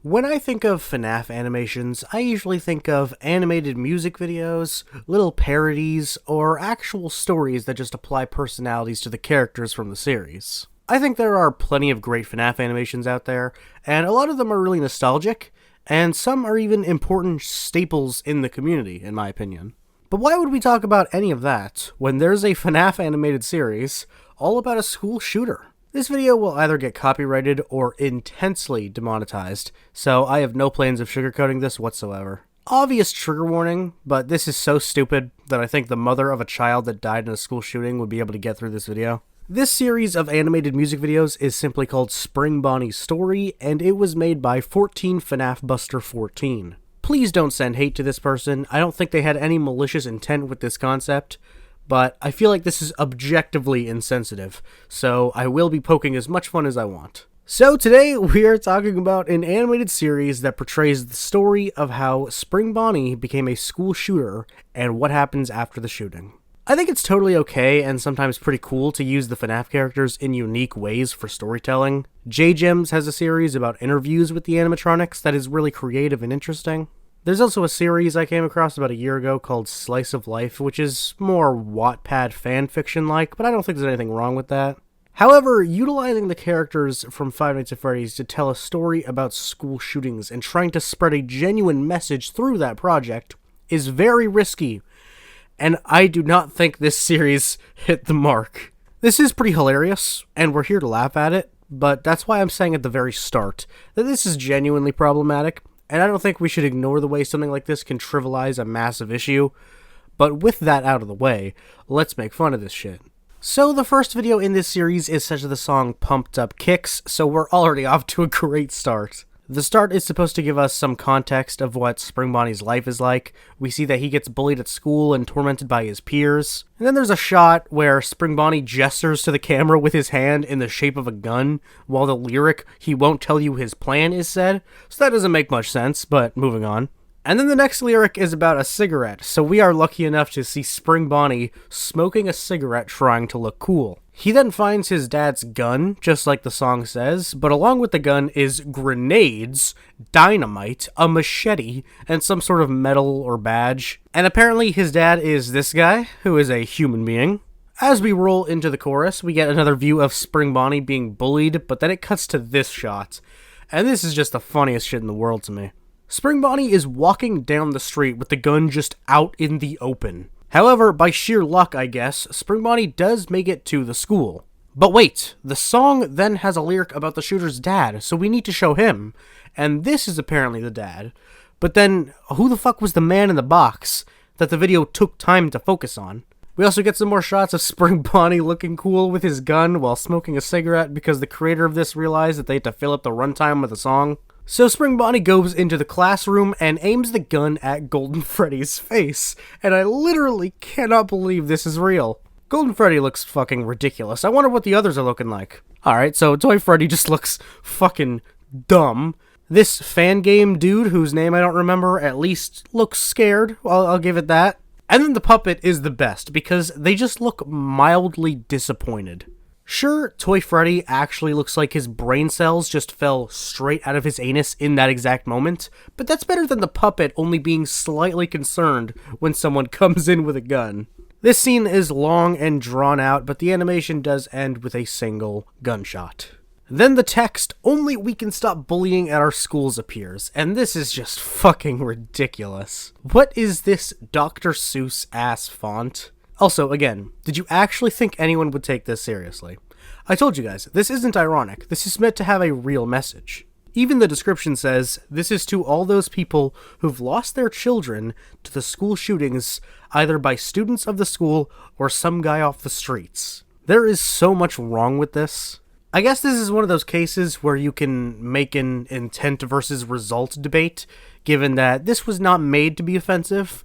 When I think of FNaF animations, I usually think of animated music videos, little parodies, or actual stories that just apply personalities to the characters from the series. I think there are plenty of great FNaF animations out there, and a lot of them are really nostalgic, and some are even important staples in the community, in my opinion. But why would we talk about any of that when there's a FNaF animated series all about a school shooter? This video will either get copyrighted or intensely demonetized, so I have no plans of sugarcoating this whatsoever. Obvious trigger warning, but this is so stupid that I think the mother of a child that died in a school shooting would be able to get through this video. This series of animated music videos is simply called Spring Bonnie's Story, and it was made by 14 FNaF Buster 14. Please don't send hate to this person. I don't think they had any malicious intent with this concept, but I feel like this is objectively insensitive, so I will be poking as much fun as I want. So today we are talking about an animated series that portrays the story of how Spring Bonnie became a school shooter and what happens after the shooting. I think it's totally okay and sometimes pretty cool to use the FNaF characters in unique ways for storytelling. J-Gems has a series about interviews with the animatronics that is really creative and interesting. There's also a series I came across about a year ago called Slice of Life, which is more Wattpad fanfiction-like, but I don't think there's anything wrong with that. However, utilizing the characters from Five Nights at Freddy's to tell a story about school shootings and trying to spread a genuine message through that project is very risky, and I do not think this series hit the mark. This is pretty hilarious, and we're here to laugh at it, but that's why I'm saying at the very start that this is genuinely problematic. And I don't think we should ignore the way something like this can trivialize a massive issue. But with that out of the way, let's make fun of this shit. So the first video in this series is set to the song Pumped Up Kicks, so we're already off to a great start. The start is supposed to give us some context of what Spring Bonnie's life is like. We see that he gets bullied at school and tormented by his peers. And then there's a shot where Spring Bonnie gestures to the camera with his hand in the shape of a gun, while the lyric, "He won't tell you his plan," is said. So that doesn't make much sense, but moving on. And then the next lyric is about a cigarette, so we are lucky enough to see Spring Bonnie smoking a cigarette trying to look cool. He then finds his dad's gun, just like the song says, but along with the gun is grenades, dynamite, a machete, and some sort of medal or badge. And apparently his dad is this guy, who is a human being. As we roll into the chorus, we get another view of Spring Bonnie being bullied, but then it cuts to this shot. And this is just the funniest shit in the world to me. Spring Bonnie is walking down the street with the gun just out in the open. However, by sheer luck, I guess, Spring Bonnie does make it to the school. But wait, the song then has a lyric about the shooter's dad, so we need to show him. And this is apparently the dad. But then, who the fuck was the man in the box that the video took time to focus on? We also get some more shots of Spring Bonnie looking cool with his gun while smoking a cigarette because the creator of this realized that they had to fill up the runtime with a song. So Spring Bonnie goes into the classroom and aims the gun at Golden Freddy's face, and I literally cannot believe this is real. Golden Freddy looks fucking ridiculous. I wonder what the others are looking like. Alright, so Toy Freddy just looks fucking dumb. This fan game dude, whose name I don't remember, at least looks scared. I'll give it that. And then the puppet is the best, because they just look mildly disappointed. Sure, Toy Freddy actually looks like his brain cells just fell straight out of his anus in that exact moment, but that's better than the puppet only being slightly concerned when someone comes in with a gun. This scene is long and drawn out, but the animation does end with a single gunshot. Then the text, "Only we can stop bullying at our schools," appears, and this is just fucking ridiculous. What is this Dr. Seuss ass font? Also, again, did you actually think anyone would take this seriously? I told you guys, this isn't ironic. This is meant to have a real message. Even the description says, "This is to all those people who've lost their children to the school shootings, either by students of the school or some guy off the streets." There is so much wrong with this. I guess this is one of those cases where you can make an intent versus result debate, given that this was not made to be offensive.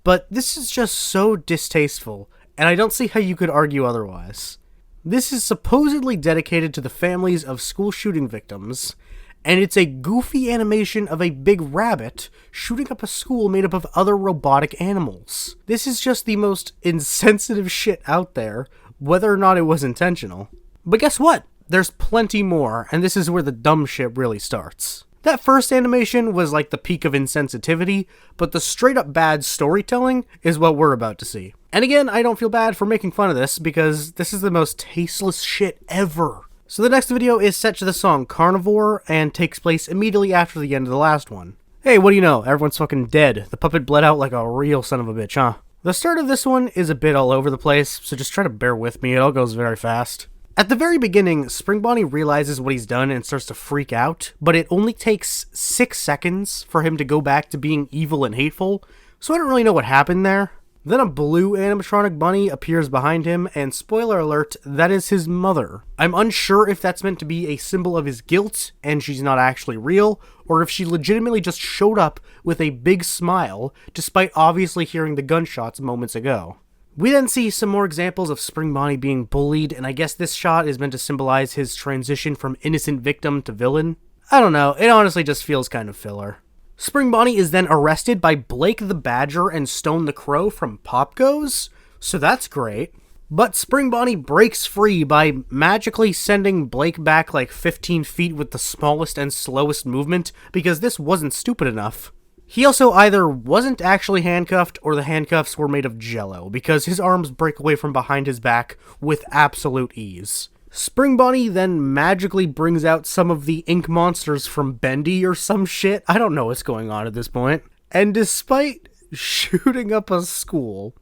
But this is just so distasteful, and I don't see how you could argue otherwise. This is supposedly dedicated to the families of school shooting victims, and it's a goofy animation of a big rabbit shooting up a school made up of other robotic animals. This is just the most insensitive shit out there, whether or not it was intentional. But guess what? There's plenty more, and this is where the dumb shit really starts. That first animation was like the peak of insensitivity, but the straight up bad storytelling is what we're about to see. And again, I don't feel bad for making fun of this, because this is the most tasteless shit ever. So the next video is set to the song Carnivore, and takes place immediately after the end of the last one. Hey, what do you know? Everyone's fucking dead. The puppet bled out like a real son of a bitch, huh? The start of this one is a bit all over the place, so just try to bear with me, it all goes very fast. At the very beginning, Spring Bonnie realizes what he's done and starts to freak out, but it only takes 6 seconds for him to go back to being evil and hateful, so I don't really know what happened there. Then a blue animatronic bunny appears behind him, and spoiler alert, that is his mother. I'm unsure if that's meant to be a symbol of his guilt, and she's not actually real, or if she legitimately just showed up with a big smile, despite obviously hearing the gunshots moments ago. We then see some more examples of Spring Bonnie being bullied, and I guess this shot is meant to symbolize his transition from innocent victim to villain. I don't know, it honestly just feels kind of filler. Spring Bonnie is then arrested by Blake the Badger and Stone the Crow from Pop Goes, so that's great. But Spring Bonnie breaks free by magically sending Blake back like 15 feet with the smallest and slowest movement, because this wasn't stupid enough. He also either wasn't actually handcuffed, or the handcuffs were made of jello, because his arms break away from behind his back with absolute ease. Spring Bonnie then magically brings out some of the ink monsters from Bendy or some shit. I don't know what's going on at this point. And despite shooting up a school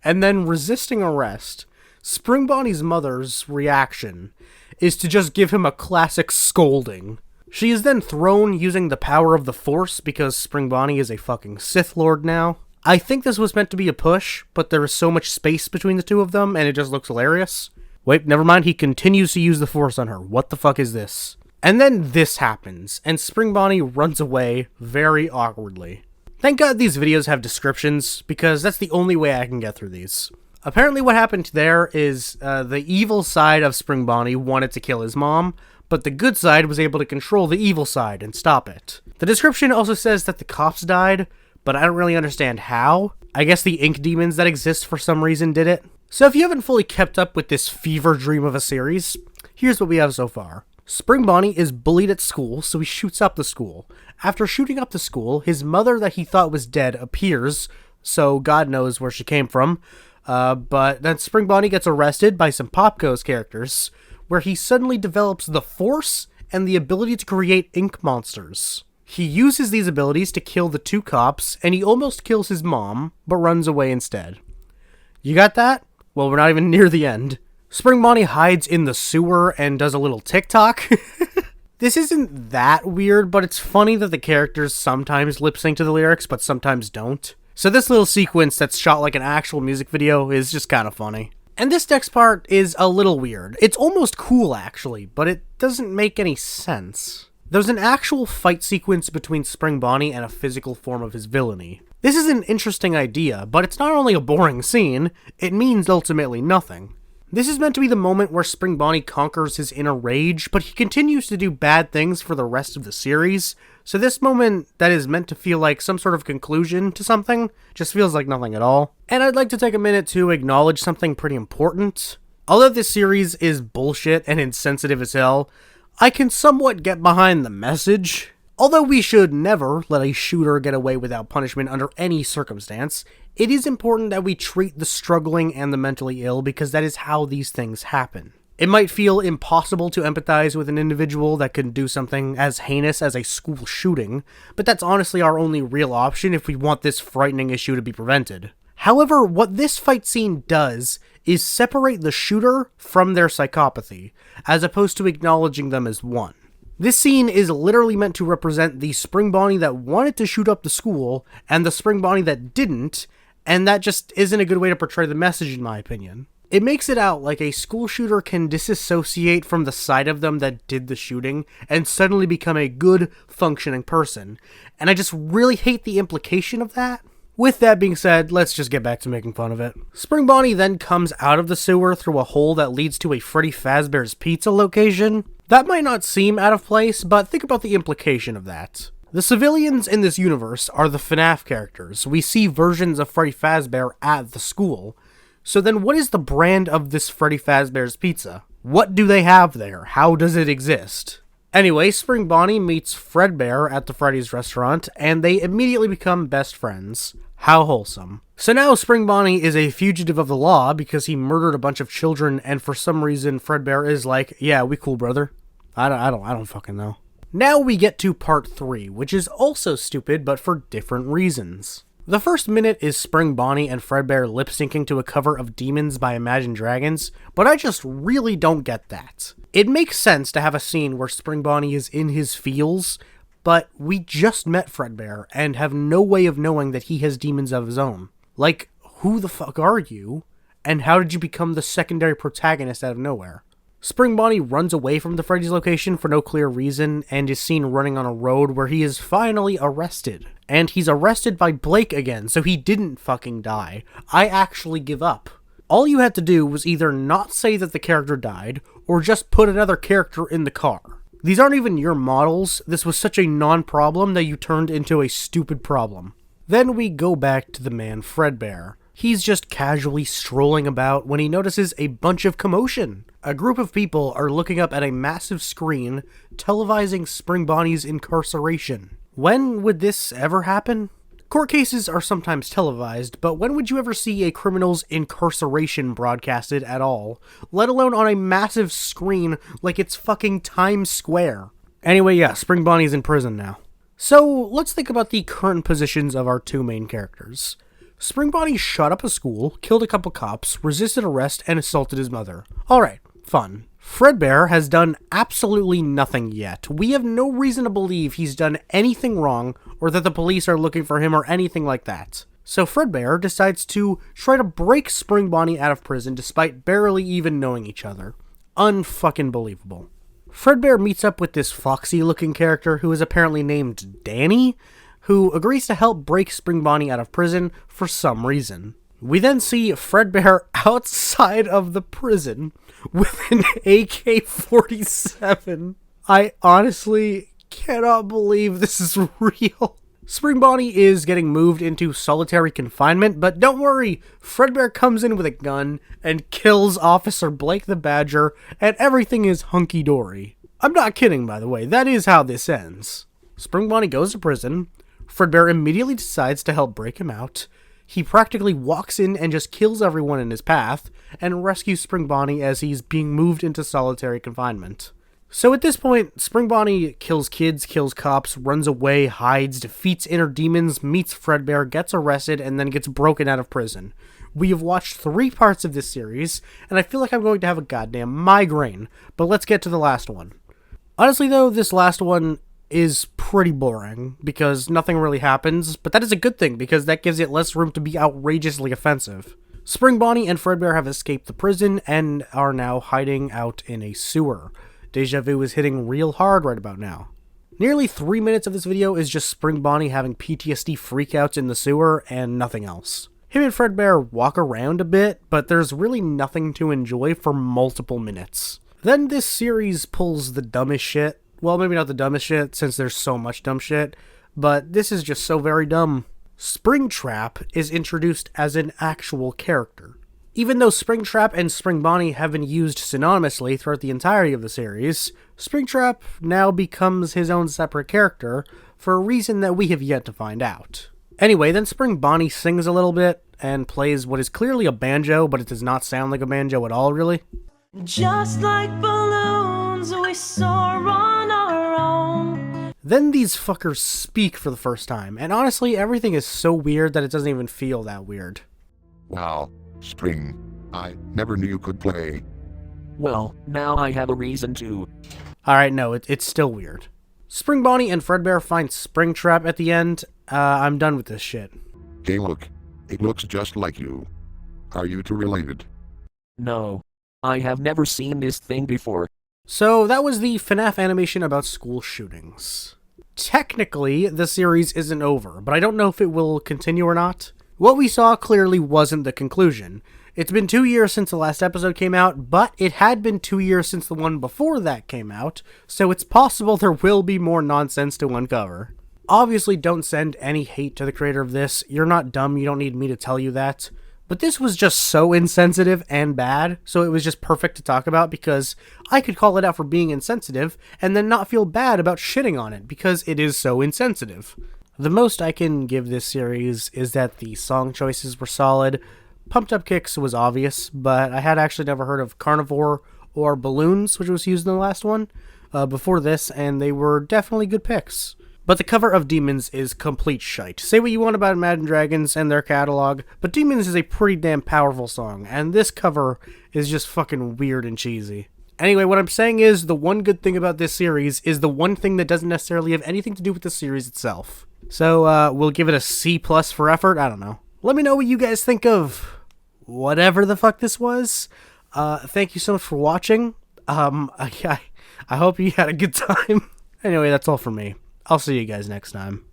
and then resisting arrest, Spring Bonnie's mother's reaction is to just give him a classic scolding. She is then thrown using the power of the Force, because Spring Bonnie is a fucking Sith Lord now. I think this was meant to be a push, but there is so much space between the two of them, and it just looks hilarious. Wait, never mind, he continues to use the Force on her. What the fuck is this? And then this happens, and Spring Bonnie runs away very awkwardly. Thank God these videos have descriptions, because that's the only way I can get through these. Apparently what happened there is the evil side of Spring Bonnie wanted to kill his mom, but the good side was able to control the evil side and stop it. The description also says that the cops died, but I don't really understand how. I guess the ink demons that exist for some reason did it. So if you haven't fully kept up with this fever dream of a series, here's what we have so far. Spring Bonnie is bullied at school, so he shoots up the school. After shooting up the school, his mother that he thought was dead appears, so God knows where she came from. But then Spring Bonnie gets arrested by some Pop Goes characters, where he suddenly develops the Force and the ability to create ink monsters. He uses these abilities to kill the 2 cops, and he almost kills his mom, but runs away instead. You got that? Well, we're not even near the end. Spring Bonnie hides in the sewer and does a little TikTok. This isn't that weird, but it's funny that the characters sometimes lip sync to the lyrics, but sometimes don't. So this little sequence that's shot like an actual music video is just kind of funny. And this next part is a little weird. It's almost cool, actually, but it doesn't make any sense. There's an actual fight sequence between Spring Bonnie and a physical form of his villainy. This is an interesting idea, but it's not only a boring scene, it means ultimately nothing. This is meant to be the moment where Spring Bonnie conquers his inner rage, but he continues to do bad things for the rest of the series, so this moment that is meant to feel like some sort of conclusion to something just feels like nothing at all. And I'd like to take a minute to acknowledge something pretty important. Although this series is bullshit and insensitive as hell, I can somewhat get behind the message. Although we should never let a shooter get away without punishment under any circumstance, it is important that we treat the struggling and the mentally ill, because that is how these things happen. It might feel impossible to empathize with an individual that can do something as heinous as a school shooting, but that's honestly our only real option if we want this frightening issue to be prevented. However, what this fight scene does is separate the shooter from their psychopathy, as opposed to acknowledging them as one. This scene is literally meant to represent the Spring Bonnie that wanted to shoot up the school, and the Spring Bonnie that didn't, and that just isn't a good way to portray the message, in my opinion. It makes it out like a school shooter can disassociate from the side of them that did the shooting, and suddenly become a good, functioning person, and I just really hate the implication of that. With that being said, let's just get back to making fun of it. Spring Bonnie then comes out of the sewer through a hole that leads to a Freddy Fazbear's Pizza location. That might not seem out of place, but think about the implication of that. The civilians in this universe are the FNaF characters. We see versions of Freddy Fazbear at the school. So then what is the brand of this Freddy Fazbear's Pizza? What do they have there? How does it exist? Anyway, Spring Bonnie meets Fredbear at the Freddy's restaurant, and they immediately become best friends. How wholesome. So now Spring Bonnie is a fugitive of the law because he murdered a bunch of children, and for some reason Fredbear is like, yeah, we cool, brother. I don't fucking know. Now we get to part 3, which is also stupid, but for different reasons. The first minute is Spring Bonnie and Fredbear lip-syncing to a cover of Demons by Imagine Dragons, but I just really don't get that. It makes sense to have a scene where Spring Bonnie is in his feels, but we just met Fredbear and have no way of knowing that he has demons of his own. Like, who the fuck are you? And how did you become the secondary protagonist out of nowhere? Spring Bonnie runs away from the Freddy's location for no clear reason and is seen running on a road where he is finally arrested. And he's arrested by Blake again, so he didn't fucking die. I actually give up. All you had to do was either not say that the character died, or just put another character in the car. These aren't even your models. This was such a non-problem that you turned into a stupid problem. Then we go back to the man Fredbear. He's just casually strolling about when he notices a bunch of commotion. A group of people are looking up at a massive screen televising Spring Bonnie's incarceration. When would this ever happen? Court cases are sometimes televised, but when would you ever see a criminal's incarceration broadcasted at all, let alone on a massive screen like it's fucking Times Square? Anyway, yeah, Spring Bonnie's in prison now. So, let's think about the current positions of our two main characters. Spring Bonnie shot up a school, killed a couple cops, resisted arrest, and assaulted his mother. Alright, fun. Fredbear has done absolutely nothing yet. We have no reason to believe he's done anything wrong, or that the police are looking for him or anything like that. So Fredbear decides to try to break Spring Bonnie out of prison despite barely even knowing each other. Unfucking believable. Fredbear meets up with this Foxy looking character who is apparently named Danny, who agrees to help break Spring Bonnie out of prison for some reason. We then see Fredbear outside of the prison with an AK-47. I honestly cannot believe this is real. Spring Bonnie is getting moved into solitary confinement, but don't worry, Fredbear comes in with a gun and kills Officer Blake the Badger, and everything is hunky-dory. I'm not kidding, by the way, that is how this ends. Spring Bonnie goes to prison. Fredbear immediately decides to help break him out. He practically walks in and just kills everyone in his path, and rescues Spring Bonnie as he's being moved into solitary confinement. So at this point, Spring Bonnie kills kids, kills cops, runs away, hides, defeats inner demons, meets Fredbear, gets arrested, and then gets broken out of prison. We have watched 3 parts of this series, and I feel like I'm going to have a goddamn migraine, but let's get to the last one. Honestly though, this last one is pretty boring, because nothing really happens, but that is a good thing, because that gives it less room to be outrageously offensive. Spring Bonnie and Fredbear have escaped the prison, and are now hiding out in a sewer. Deja vu is hitting real hard right about now. Nearly 3 minutes of this video is just Spring Bonnie having PTSD freakouts in the sewer, and nothing else. Him and Fredbear walk around a bit, but there's really nothing to enjoy for multiple minutes. Then this series pulls the dumbest shit. Well, maybe not the dumbest shit, since there's so much dumb shit, but this is just so very dumb. Springtrap is introduced as an actual character. Even though Springtrap and Spring Bonnie have been used synonymously throughout the entirety of the series, Springtrap now becomes his own separate character for a reason that we have yet to find out. Anyway, then Spring Bonnie sings a little bit and plays what is clearly a banjo, but it does not sound like a banjo at all, really. Just like balloons, we soar on our own. Then these fuckers speak for the first time, and honestly, everything is so weird that it doesn't even feel that weird. Wow, Spring, I never knew you could play. Well, now I have a reason to. Alright, no, it's still weird. Spring Bonnie and Fredbear find Springtrap at the end. I'm done with this shit. Hey look, it looks just like you. Are you two related? No. I have never seen this thing before. So that was the FNaF animation about school shootings. Technically, the series isn't over, but I don't know if it will continue or not. What we saw clearly wasn't the conclusion. It's been 2 years since the last episode came out, but it had been 2 years since the one before that came out, so it's possible there will be more nonsense to uncover. Obviously, don't send any hate to the creator of this. You're not dumb, you don't need me to tell you that. But this was just so insensitive and bad, so it was just perfect to talk about because I could call it out for being insensitive and then not feel bad about shitting on it because it is so insensitive. The most I can give this series is that the song choices were solid. Pumped Up Kicks was obvious, but I had actually never heard of Carnivore or Balloons, which was used in the last one, before this, and they were definitely good picks. But the cover of Demons is complete shite. Say what you want about Imagine Dragons and their catalog, but Demons is a pretty damn powerful song, and this cover is just fucking weird and cheesy. Anyway, what I'm saying is, the one good thing about this series is the one thing that doesn't necessarily have anything to do with the series itself. So, we'll give it a C+ for effort? I don't know. Let me know what you guys think of whatever the fuck this was. Thank you so much for watching. I hope you had a good time. Anyway, that's all from me. I'll see you guys next time.